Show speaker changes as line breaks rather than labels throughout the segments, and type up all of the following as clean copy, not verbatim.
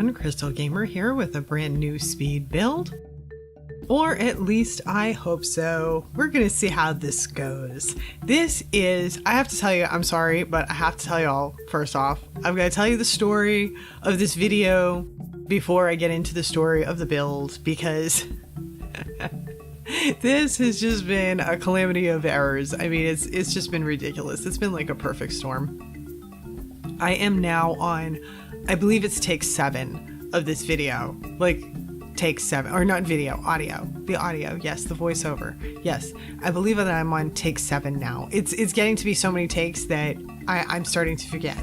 everyone, Crystal Gamer here with a brand new speed build. Or at least I hope so. We're gonna see how this goes. This is, I have to tell you, I'm sorry, but I have to tell y'all first off, I'm gonna tell you the story of this video before I get into the story of the build, because this has just been a calamity of errors. I mean, it's just been ridiculous. It's been like a perfect storm. I am now on, I believe it's take 7 of this video. Like, take 7, or not video, audio. The audio, yes, the voiceover. Yes, I believe that I'm on take 7 now. It's getting to be so many takes that I'm starting to forget.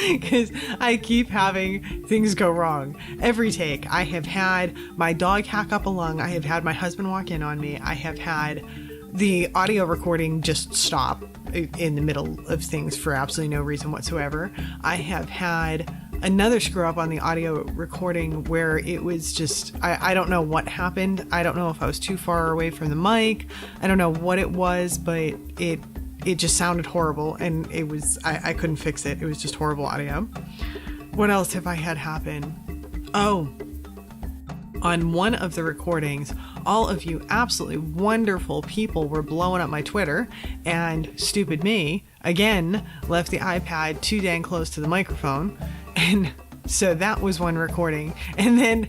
Because I keep having things go wrong. Every take, I have had my dog hack up a lung. I have had my husband walk in on me. I have had the audio recording just stop in the middle of things for absolutely no reason whatsoever. I have had another screw up on the audio recording where it was just, I don't know what happened. I don't know if I was too far away from the mic. I don't know what it was, but it just sounded horrible, and it was, I couldn't fix it. It was just horrible audio. What else have I had happen? Oh, on one of the recordings, all of you absolutely wonderful people were blowing up my Twitter, and stupid me, again, left the iPad too dang close to the microphone. And so that was one recording. And then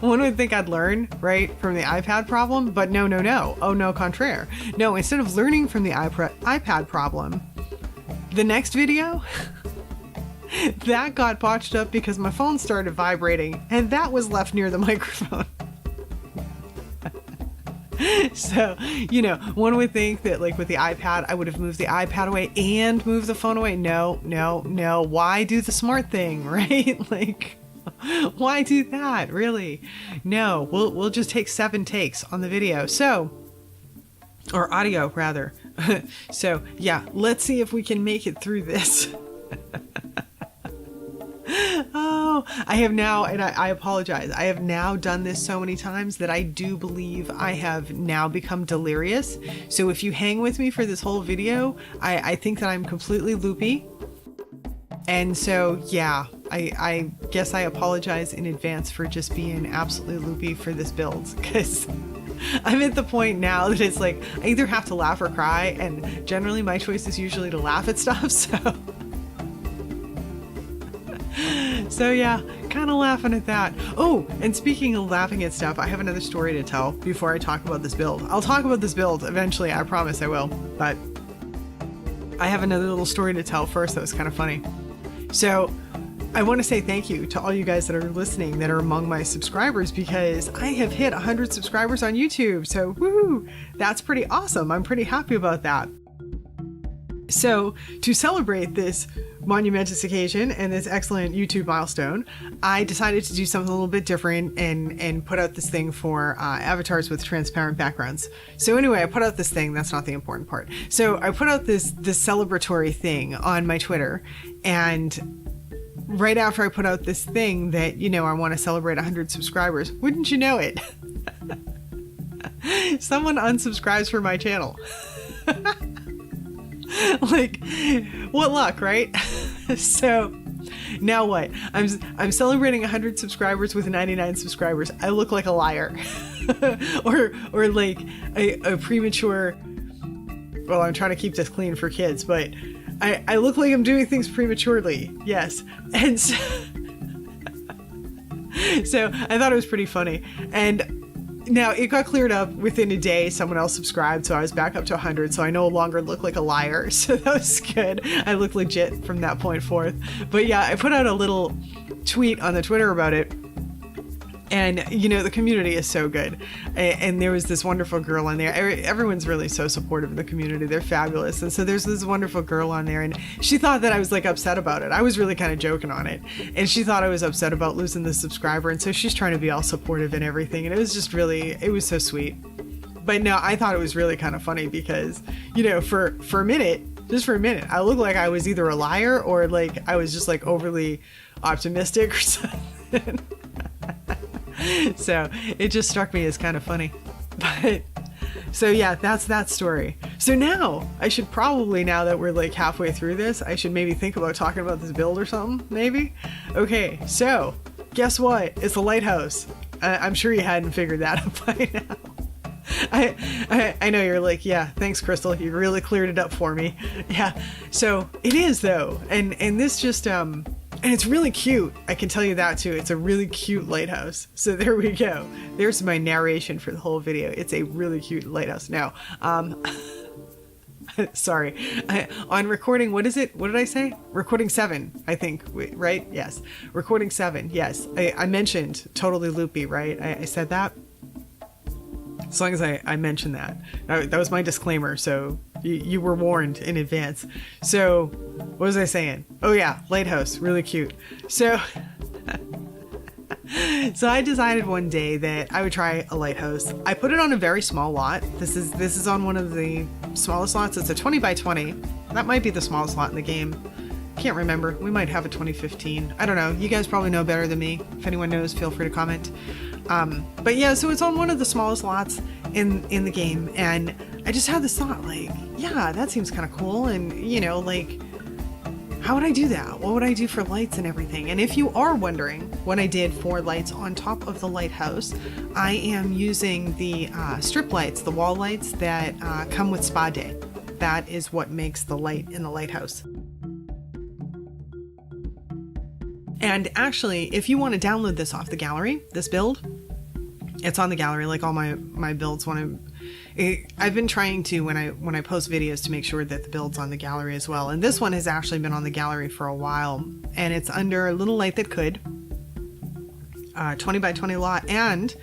one would think I'd learn, right, from the iPad problem, but no. Oh, no, contraire. No, instead of learning from the iPad problem, the next video, that got botched up because my phone started vibrating, and that was left near the microphone. So, you know, one would think that, like, with the iPad, I would have moved the iPad away and moved the phone away. No. Why do the smart thing, right? Like, why do that? Really? No, we'll just take 7 takes on the video. So, or audio rather. So yeah, let's see if we can make it through this. Oh, I have now, and I apologize, I have now done this so many times that I do believe I have now become delirious. So if you hang with me for this whole video, I think that I'm completely loopy. And so, yeah, I guess I apologize in advance for just being absolutely loopy for this build, because I'm at the point now that it's like, I either have to laugh or cry, and generally my choice is usually to laugh at stuff, so yeah, kind of laughing at that. Oh, and speaking of laughing at stuff, I have another story to tell before I talk about this build. I'll talk about this build eventually, I promise I will, but I have another little story to tell first that was kind of funny. So I want to say thank you to all you guys that are listening that are among my subscribers, because I have hit 100 subscribers on YouTube. So woohoo, that's pretty awesome. I'm pretty happy about that. So to celebrate this monumentous occasion and this excellent YouTube milestone, I decided to do something a little bit different and put out this thing for avatars with transparent backgrounds. So anyway, I put out this thing. That's not the important part. So I put out this celebratory thing on my Twitter, and right after I put out this thing that, you know, I want to celebrate 100 subscribers, wouldn't you know it? Someone unsubscribes from my channel. Like, what luck, right? So now what? I'm celebrating 100 subscribers with 99 subscribers. I look like a liar. or like a premature, well, I'm trying to keep this clean for kids, but I look like I'm doing things prematurely. Yes. And so, so I thought it was pretty funny. And now it got cleared up within a day. Someone else subscribed, so I was back up to 100. So I no longer look like a liar. So that was good. I look legit from that point forth. But yeah, I put out a little tweet on the Twitter about it. And, you know, the community is so good. And there was this wonderful girl on there. Everyone's really so supportive of the community. They're fabulous. And so there's this wonderful girl on there, and she thought that I was like upset about it. I was really kind of joking on it. And she thought I was upset about losing the subscriber. And so she's trying to be all supportive and everything. And it was just really, it was so sweet. But no, I thought it was really kind of funny because, you know, for a minute, just for a minute, I looked like I was either a liar or like I was just like overly optimistic or something. So it just struck me as kind of funny. But so yeah, that's that story. So now I should probably, now that we're like halfway through this, I should maybe think about talking about this build or something, maybe. Okay, so guess what? It's a lighthouse. I'm sure you hadn't figured that out by now. I know you're like, yeah, thanks, Crystal. You really cleared it up for me. Yeah. So it is though. And this just, and it's really cute. I can tell you that too. It's a really cute lighthouse. So there we go. There's my narration for the whole video. It's a really cute lighthouse. Now, sorry, on recording, what is it? What did I say? Recording 7, I think, right? Yes. Recording 7. Yes. I mentioned totally loopy, right? I said that. As long as I mentioned that. That was my disclaimer, so you were warned in advance. So what was I saying? Oh yeah, lighthouse, really cute. So I decided one day that I would try a lighthouse. I put it on a very small lot. This is on one of the smallest lots. It's a 20 by 20. That might be the smallest lot in the game. Can't remember. We might have a 2015. I don't know. You guys probably know better than me. If anyone knows, feel free to comment. But yeah, so it's on one of the smallest lots in the game, and I just had this thought, like, yeah, that seems kind of cool, and you know, like, how would I do that? What would I do for lights and everything? And if you are wondering what I did for lights on top of the lighthouse, I am using the strip lights, the wall lights that come with Spa Day. That is what makes the light in the lighthouse. And actually, if you want to download this off the gallery, this build, it's on the gallery, like all my builds. I've been trying to, when I post videos, to make sure that the build's on the gallery as well. And this one has actually been on the gallery for a while, and it's under Little Light That Could, 20 by 20 lot. And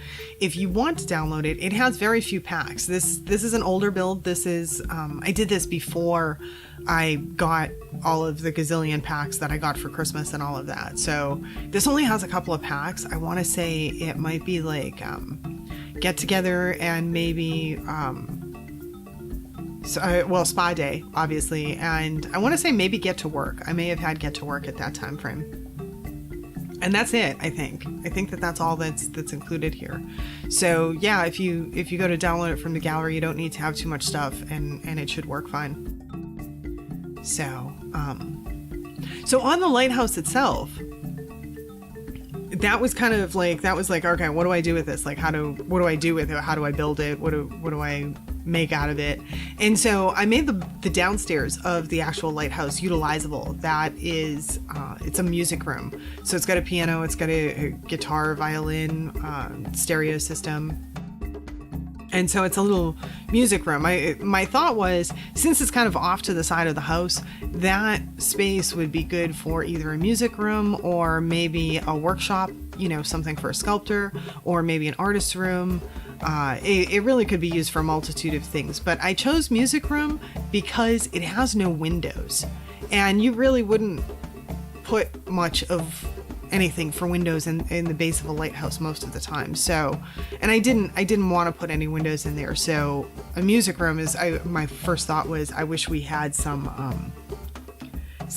if you want to download it, it has very few packs. This is an older build. This is, I did this before I got all of the gazillion packs that I got for Christmas and all of that. So this only has a couple of packs. I want to say it might be like Get Together and maybe Spa Day, obviously, and I want to say maybe Get to Work. I may have had Get to Work at that time frame. And that's it, I think. I think that's all that's included here. So yeah, if you go to download it from the gallery, you don't need to have too much stuff, and it should work fine. So on the lighthouse itself, that was kind of like, okay, what do I do with this? Like, what do I do with it? How do I build it? What do I make out of it? And so I made the downstairs of the actual lighthouse utilizable. That is, it's a music room. So it's got a piano, it's got a guitar, violin, stereo system. And so it's a little music room. My thought was, since it's kind of off to the side of the house, that space would be good for either a music room or maybe a workshop, you know, something for a sculptor, or maybe an artist's room. It really could be used for a multitude of things, but I chose music room because it has no windows, and you really wouldn't put much of anything for windows in the base of a lighthouse most of the time. So, and I didn't want to put any windows in there. So a music room is, my first thought was, I wish we had some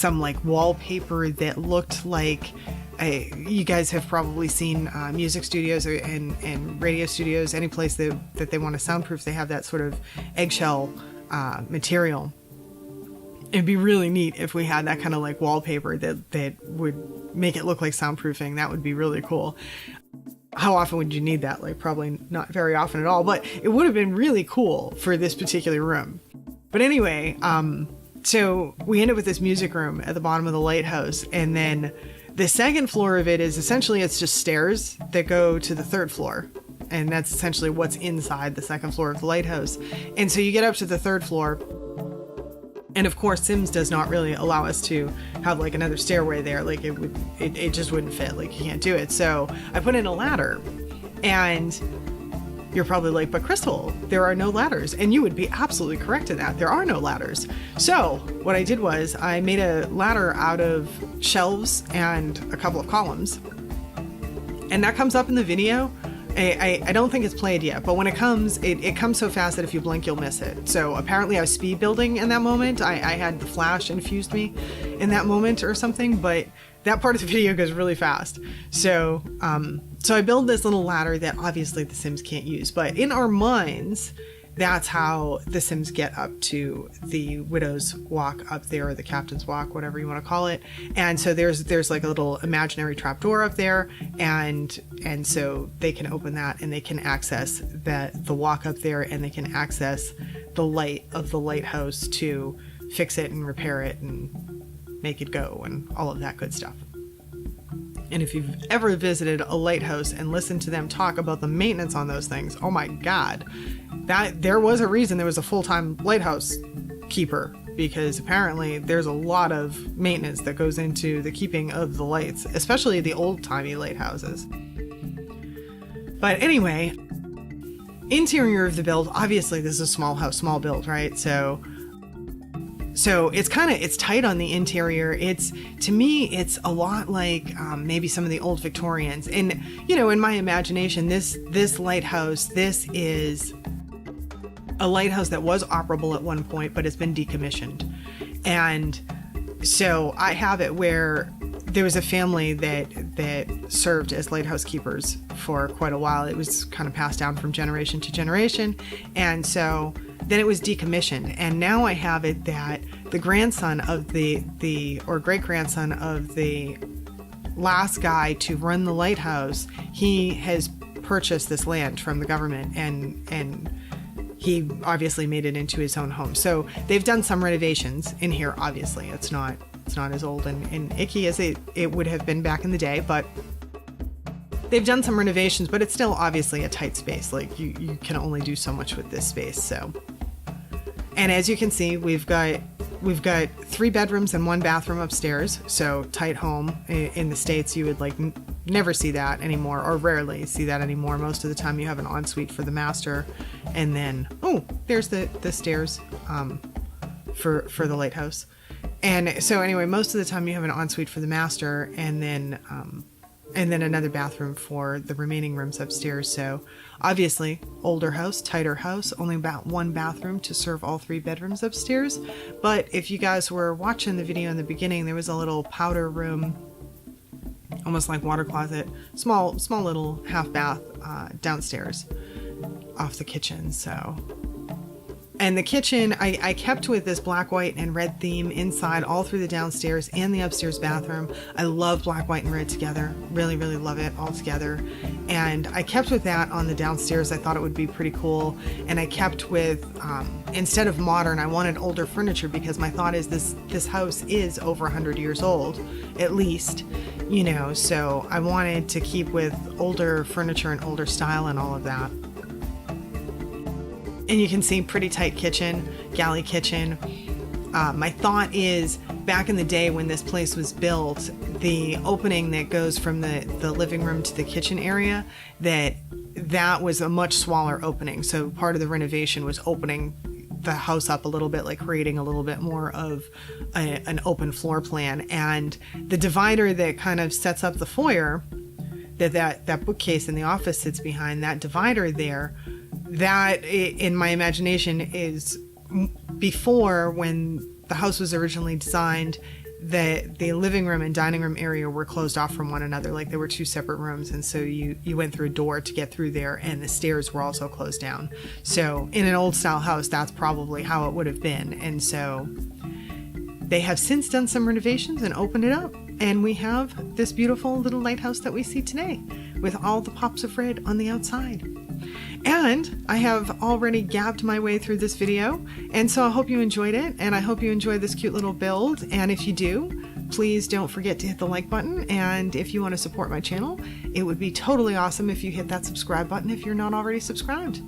like wallpaper that looked like, you guys have probably seen music studios and radio studios, any place that they want to soundproof, they have that sort of eggshell material. It'd be really neat if we had that kind of like wallpaper that would make it look like soundproofing. That would be really cool. How often would you need that? Like, probably not very often at all, but it would have been really cool for this particular room. But anyway, so we end up with this music room at the bottom of the lighthouse, and then the second floor of it is essentially, it's just stairs that go to the third floor. And that's essentially what's inside the second floor of the lighthouse. And so you get up to the third floor, and of course, Sims does not really allow us to have like another stairway there. Like, it just wouldn't fit. Like, you can't do it. So I put in a ladder, and you're probably like, but Crystal, there are no ladders. And you would be absolutely correct in that. There are no ladders. So what I did was I made a ladder out of shelves and a couple of columns. And that comes up in the video. I don't think it's played yet, but when it comes, it comes so fast that if you blink, you'll miss it. So apparently I was speed building in that moment. I had the flash infused me in that moment or something, but that part of the video goes really fast. So I build this little ladder that obviously the Sims can't use, but in our minds, that's how the Sims get up to the Widow's Walk up there, or the Captain's Walk, whatever you want to call it. And so there's like a little imaginary trapdoor up there, and so they can open that and they can access the walk up there, and they can access the light of the lighthouse to fix it and repair it and make it go and all of that good stuff. And if you've ever visited a lighthouse and listened to them talk about the maintenance on those things, oh my God, that there was a reason there was a full-time lighthouse keeper, because apparently there's a lot of maintenance that goes into the keeping of the lights, especially the old-timey lighthouses. But anyway, interior of the build, obviously this is a small house, small build, right? So it's tight on the interior. To me, it's a lot like maybe some of the old Victorians. And, you know, in my imagination, this lighthouse, this is a lighthouse that was operable at one point, but it's been decommissioned. And so I have it where there was a family that served as lighthouse keepers for quite a while. It was kind of passed down from generation to generation. And so then it was decommissioned. And now I have it that the grandson of or great-grandson of the last guy to run the lighthouse, he has purchased this land from the government, and he obviously made it into his own home. So they've done some renovations in here. Obviously, it's not as old and icky as it would have been back in the day, but they've done some renovations, but it's still obviously a tight space. Like you can only do so much with this space. So, and as you can see, we've got 3 bedrooms and 1 bathroom upstairs. So tight home. In the States, you would like never see that anymore, or rarely see that anymore. Most of the time you have an ensuite for the master, and then there's the stairs for the lighthouse. And so anyway, most of the time you have an ensuite for the master, and then another bathroom for the remaining rooms upstairs. So obviously older house, tighter house, only about 1 bathroom to serve all 3 bedrooms upstairs. But if you guys were watching the video in the beginning, there was a little powder room, almost like water closet, small little half bath downstairs off the kitchen. So, and the kitchen, I kept with this black, white, and red theme inside all through the downstairs and the upstairs bathroom. I love black, white, and red together. Really, really love it all together. And I kept with that on the downstairs. I thought it would be pretty cool. And I kept with, instead of modern, I wanted older furniture, because my thought is this house is over 100 years old, at least, you know, so I wanted to keep with older furniture and older style and all of that. And you can see pretty tight kitchen, galley kitchen. My thought is, back in the day when this place was built, the opening that goes from the living room to the kitchen area, that was a much smaller opening. So part of the renovation was opening the house up a little bit, like creating a little bit more of an open floor plan. And the divider that kind of sets up the foyer, that bookcase in the office sits behind, that divider there, that in my imagination is before, when the house was originally designed, the living room and dining room area were closed off from one another, like there were 2 separate rooms, and so you went through a door to get through there, and the stairs were also closed down. So in an old style house, that's probably how it would have been. And so they have since done some renovations and opened it up, and we have this beautiful little lighthouse that we see today with all the pops of red on the outside. And I have already gabbed my way through this video, and so I hope you enjoyed it, and I hope you enjoyed this cute little build. And if you do, please don't forget to hit the like button, and if you want to support my channel, it would be totally awesome if you hit that subscribe button if you're not already subscribed.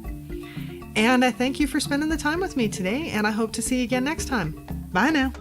And I thank you for spending the time with me today, and I hope to see you again next time. Bye now.